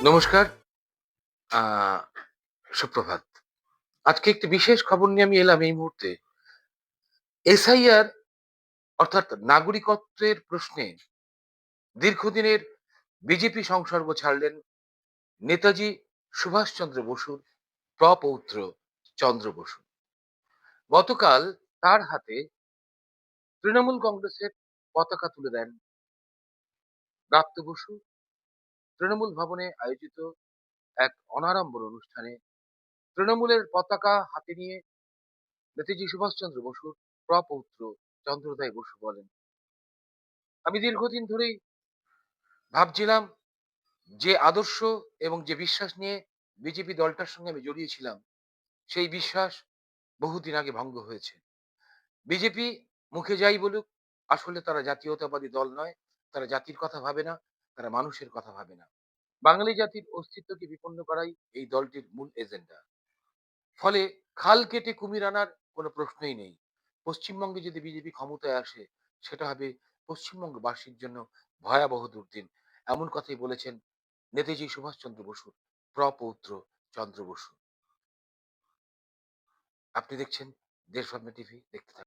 নমস্কার। আ সুপ্রভাত। আজকে একটি বিশেষ খবর নিয়ে আমি এলাম এই মুহূর্তে। এসআইআর অর্থাৎ নাগরিকত্বের প্রশ্নে দীর্ঘদিনের বিজেপি সংসর্গ ছাড়লেন নেতাজি সুভাষচন্দ্র বসুর প্রপৌত্র চন্দ্র বসু। গতকাল তার হাতে তৃণমূল কংগ্রেসের পতাকা তুলে দেন ব্রাত্য বসু। তৃণমূল ভবনে আয়োজিত এক অনাড়ম্বর অনুষ্ঠানে তৃণমূলের পতাকা হাতে নিয়ে নেতাজি সুভাষচন্দ্র বসুর প্রপৌত্র চন্দ্রোদয় বসু বলেন, আমি দীর্ঘদিন ধরেই ভাবছিলাম যে আদর্শ এবং যে বিশ্বাস নিয়ে বিজেপি দলটার সঙ্গে আমি জড়িয়েছিলাম, সেই বিশ্বাস বহুদিন আগে ভঙ্গ হয়েছে। বিজেপি মুখে যাই বলুক, আসলে তারা জাতীয়তাবাদী দল নয়। তারা জাতির কথা ভাবে না, তারা মানুষের কথা ভাবে না। বাঙালি জাতির অস্তিত্বকে বিপন্ন করাই এই দলটির মূল এজেন্ডা। ফলে খাল কেটে কুমির আনার কোনো প্রশ্নই নেই। পশ্চিমবঙ্গে যদি বিজেপি ক্ষমতায় আসে, সেটা হবে পশ্চিমবঙ্গবাসীর জন্য ভয়াবহ দুর্দিন। এমন কথাই বলেছেন নেতাজি সুভাষচন্দ্র বসুর প্রপৌত্র চন্দ্র বসু। আপনি দেখছেন দেশভাবনা টিভি, দেখতে থাকুন।